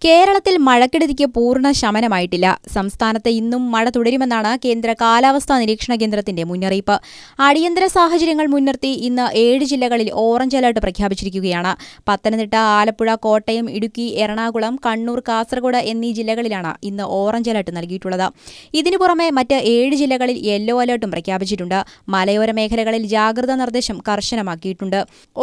കേരളത്തിൽ മഴക്കെടുതിക്ക് പൂർണ്ണ ശമനമായിട്ടില്ല. സംസ്ഥാനത്ത് ഇന്നും മഴ തുടരുമെന്നാണ് കേന്ദ്ര കാലാവസ്ഥാ നിരീക്ഷണ കേന്ദ്രത്തിന്റെ മുന്നറിയിപ്പ്. അടിയന്തര സാഹചര്യങ്ങൾ മുൻനിർത്തി ഇന്ന് 7 ജില്ലകളിൽ ഓറഞ്ച് അലർട്ട് പ്രഖ്യാപിച്ചിരിക്കുകയാണ്. പത്തനംതിട്ട, ആലപ്പുഴ, കോട്ടയം, ഇടുക്കി, എറണാകുളം, കണ്ണൂർ, കാസർഗോഡ് എന്നീ ജില്ലകളിലാണ് ഇന്ന് ഓറഞ്ച് അലർട്ട് നൽകിയിട്ടുള്ളത്. ഇതിനു പുറമെ മറ്റ് 7 ജില്ലകളിൽ യെല്ലോ അലർട്ടും പ്രഖ്യാപിച്ചിട്ടുണ്ട്. മലയോര മേഖലകളിൽ ജാഗ്രതാ നിർദ്ദേശം കർശനമാക്കിയിട്ടുണ്ട്.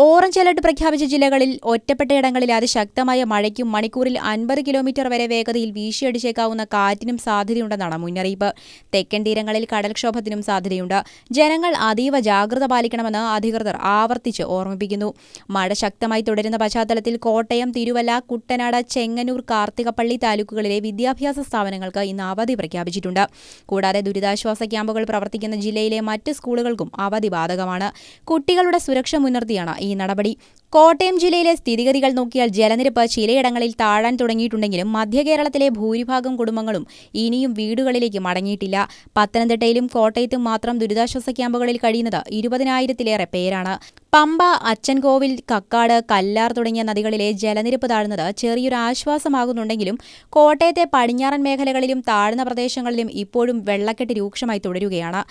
ഓറഞ്ച് അലർട്ട് പ്രഖ്യാപിച്ച ജില്ലകളിൽ ഒറ്റപ്പെട്ടയിടങ്ങളിൽ അതിശക്തമായ മഴയ്ക്കും മണിക്കൂറിൽ 50 കിലോമീറ്റർ വരെ വേഗതയിൽ വീശിയടിച്ചേക്കാവുന്ന കാറ്റിനും സാധ്യതയുണ്ടെന്നാണ് മുന്നറിയിപ്പ്. തെക്കൻ തീരങ്ങളിൽ കടൽക്ഷോഭത്തിനും സാധ്യതയുണ്ട്. ജനങ്ങൾ അതീവ ജാഗ്രത പാലിക്കണമെന്ന് അധികൃതർ ആവർത്തിച്ച് ഓർമ്മിപ്പിക്കുന്നു. മഴ ശക്തമായി തുടരുന്ന പശ്ചാത്തലത്തിൽ കോട്ടയം, തിരുവല്ല, കുട്ടനാട്, ചെങ്ങന്നൂർ, കാർത്തികപ്പള്ളി താലൂക്കുകളിലെ വിദ്യാഭ്യാസ സ്ഥാപനങ്ങൾക്ക് ഇന്ന് അവധി പ്രഖ്യാപിച്ചിട്ടുണ്ട്. കൂടാതെ ദുരിതാശ്വാസ ക്യാമ്പുകൾ പ്രവർത്തിക്കുന്ന ജില്ലയിലെ മറ്റ് സ്കൂളുകൾക്കും അവധി ബാധകമാണ്. കുട്ടികളുടെ സുരക്ഷ മുൻനിർത്തിയാണ് ഈ നടപടി. കോട്ടയം ജില്ലയിലെ സ്ഥിതിഗതികൾ നോക്കിയാൽ ജലനിരപ്പ് ചിലയിടങ്ങളിൽ താഴാൻ തുടങ്ങിയിട്ടുണ്ടെങ്കിലും മധ്യകേരളത്തിലെ ഭൂരിഭാഗം കുടുംബങ്ങളും ഇനിയും വീടുകളിലേക്ക് മടങ്ങിയിട്ടില്ല. പത്തനംതിട്ടയിലും കോട്ടയത്തും മാത്രം ദുരിതാശ്വാസ ക്യാമ്പുകളിൽ കഴിയുന്നത് 20,000-ലേറെ പേരാണ്. പമ്പ, അച്ചൻകോവിൽ, കക്കാട്, കല്ലാർ തുടങ്ങിയ നദികളിലെ ജലനിരപ്പ് താഴുന്നത് ചെറിയൊരു ആശ്വാസമാകുന്നുണ്ടെങ്കിലും കോട്ടയത്തെ പടിഞ്ഞാറൻ മേഖലകളിലും താഴ്ന്ന പ്രദേശങ്ങളിലും ഇപ്പോഴും വെള്ളക്കെട്ട് രൂക്ഷമായി തുടരുകയാണ്.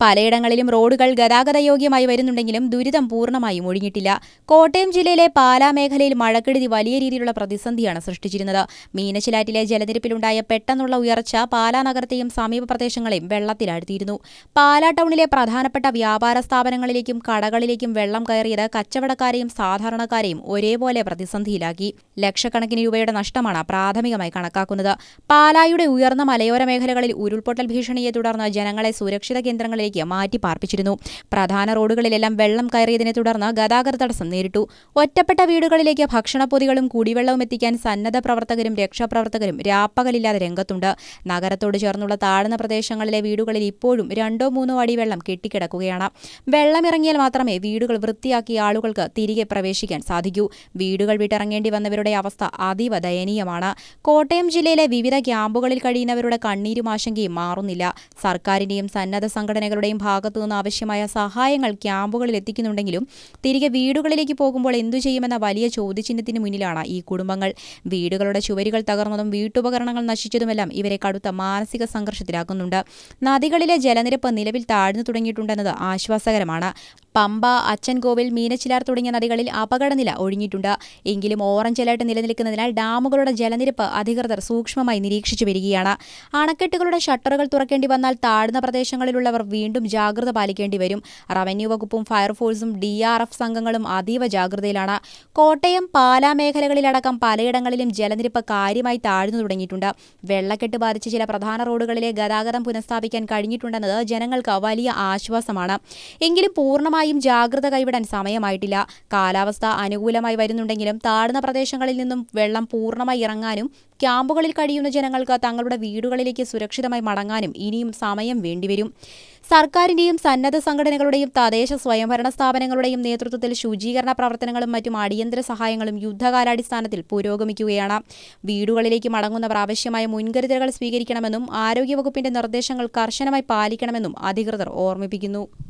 പലയിടങ്ങളിലും റോഡുകൾ ഗതാഗതയോഗ്യമായി വരുന്നുണ്ടെങ്കിലും ദുരിതം പൂർണ്ണമായും ഒഴിഞ്ഞിട്ടില്ല. കോട്ടയം ജില്ലയിലെ പാലാ മേഖലയിൽ മഴക്കെടുതി വലിയ രീതിയിലുള്ള പ്രതിസന്ധിയാണ് സൃഷ്ടിച്ചിരുന്നത്. മീനച്ചിലാറ്റിലെ ജലനിരപ്പിലുണ്ടായ പെട്ടെന്നുള്ള ഉയർച്ച പാലാ നഗരത്തെയും സമീപ പ്രദേശങ്ങളെയും വെള്ളത്തിലാഴ്ത്തിയിരുന്നു. പാലാ ടൗണിലെ പ്രധാനപ്പെട്ട വ്യാപാര സ്ഥാപനങ്ങളിലേക്കും കടകളിലേക്കും വെള്ളം കയറിയത് കച്ചവടക്കാരെയും സാധാരണക്കാരെയും ഒരേപോലെ പ്രതിസന്ധിയിലാക്കി. ലക്ഷക്കണക്കിന് രൂപയുടെ നഷ്ടമാണ് പ്രാഥമികമായി കണക്കാക്കുന്നത്. പാലായുടെ ഉയർന്ന മലയോര മേഖലകളിൽ ഉരുൾപൊട്ടൽ ഭീഷണിയെ തുടർന്ന് ജനങ്ങളെ സുരക്ഷിത കേന്ദ്രങ്ങളിൽ മാറ്റി പാർപ്പിച്ചിരുന്നു. പ്രധാന റോഡുകളിലെല്ലാം വെള്ളം കയറിയതിനെ തുടർന്ന് ഗതാഗത തടസ്സം നേരിട്ടു. ഒറ്റപ്പെട്ട വീടുകളിലേക്ക് ഭക്ഷണപ്പൊതികളും കുടിവെള്ളവും എത്തിക്കാൻ സന്നദ്ധ പ്രവർത്തകരും രക്ഷാപ്രവർത്തകരും രാപ്പകലില്ലാതെ രംഗത്തുണ്ട്. നഗരത്തോട് ചേർന്നുള്ള താഴ്ന്ന പ്രദേശങ്ങളിലെ വീടുകളിൽ ഇപ്പോഴും 2-3 അടി വെള്ളം കെട്ടിക്കിടക്കുകയാണ്. വെള്ളമിറങ്ങിയാൽ മാത്രമേ വീടുകൾ വൃത്തിയാക്കിയ ആളുകൾക്ക് തിരികെ പ്രവേശിക്കാൻ സാധിക്കൂ. വീടുകൾ വിട്ടിറങ്ങേണ്ടി വന്നവരുടെ അവസ്ഥ അതീവ ദയനീയമാണ്. കോട്ടയം ജില്ലയിലെ വിവിധ ക്യാമ്പുകളിൽ കഴിയുന്നവരുടെ കണ്ണീരും ആശങ്കയും മാറുന്നില്ല. സർക്കാരിന്റെയും സന്നദ്ധ സംഘടനകളുടെയും ഭാഗത്തുനിന്ന് ആവശ്യമായ സഹായങ്ങൾ ക്യാമ്പുകളിൽ എത്തിക്കുന്നുണ്ടെങ്കിലും തിരികെ വീടുകളിലേക്ക് പോകുമ്പോൾ എന്തു ചെയ്യുമെന്ന വലിയ ചോദ്യചിഹ്നത്തിന് മുന്നിലാണ് ഈ കുടുംബങ്ങൾ. വീടുകളുടെ ചുവരുകൾ തകർന്നതും വീട്ടുപകരണങ്ങൾ നശിച്ചതുമെല്ലാം ഇവരെ കടുത്ത മാനസിക സംഘർഷത്തിലാക്കുന്നുണ്ട്. നദികളിലെ ജലനിരപ്പ് നിലവിൽ താഴ്ന്നു തുടങ്ങിയിട്ടുണ്ടെന്നത് ആശ്വാസകരമാണ്. പമ്പ, അച്ചൻകോവിൽ, മീനച്ചിലാർ തുടങ്ങിയ നദികളിൽ അപകടനില ഒഴിഞ്ഞിട്ടുണ്ട്. എങ്കിലും ഓറഞ്ച് അലർട്ട് നിലനിൽക്കുന്നതിനാൽ ഡാമുകളുടെ ജലനിരപ്പ് അധികൃതർ സൂക്ഷ്മമായി നിരീക്ഷിച്ചു വരികയാണ്. അണക്കെട്ടുകളുടെ ഷട്ടറുകൾ തുറക്കേണ്ടി വന്നാൽ താഴ്ന്ന പ്രദേശങ്ങളിലുള്ളവർ വീണ്ടും ജാഗ്രത പാലിക്കേണ്ടി വരും. റവന്യൂ വകുപ്പും ഫയർഫോഴ്സും DRF സംഘങ്ങളും അതീവ ജാഗ്രതയിലാണ്. കോട്ടയം, പാലാ മേഖലകളിലടക്കം പലയിടങ്ങളിലും ജലനിരപ്പ് കാര്യമായി താഴ്ന്നു തുടങ്ങിയിട്ടുണ്ട്. വെള്ളക്കെട്ട് ബാധിച്ച ചില പ്രധാന റോഡുകളിലെ ഗതാഗതം പുനഃസ്ഥാപിക്കാൻ കഴിഞ്ഞിട്ടുണ്ടെന്നത് ജനങ്ങൾക്ക് വലിയ ആശ്വാസമാണ്. എങ്കിലും പൂർണ്ണമായും ജാഗ്രത കൈവിടാൻ സമയമായിട്ടില്ല. കാലാവസ്ഥ അനുകൂലമായി വരുന്നുണ്ടെങ്കിലും താഴ്ന്ന പ്രദേശങ്ങളിൽ നിന്നും വെള്ളം പൂർണ്ണമായി ഇറങ്ങാനും ക്യാമ്പുകളിൽ കഴിയുന്ന ജനങ്ങൾക്ക് തങ്ങളുടെ വീടുകളിലേക്ക് സുരക്ഷിതമായി മടങ്ങാനും ഇനിയും സമയം വേണ്ടിവരും. സർക്കാരിന്റെയും സന്നദ്ധ സംഘടനകളുടെയും തദ്ദേശ സ്വയംഭരണ സ്ഥാപനങ്ങളുടെയും നേതൃത്വത്തിൽ ശുചീകരണ പ്രവർത്തനങ്ങളും മറ്റും അടിയന്തര സഹായങ്ങളും യുദ്ധകാലാടിസ്ഥാനത്തിൽ പുരോഗമിക്കുകയാണ്. വീടുകളിലേക്ക് മടങ്ങുന്നവർ ആവശ്യമായ മുൻകരുതലുകൾ സ്വീകരിക്കണമെന്നും ആരോഗ്യവകുപ്പിന്റെ നിർദ്ദേശങ്ങൾ കർശനമായി പാലിക്കണമെന്നും അധികൃതർ ഓർമ്മിപ്പിക്കുന്നു.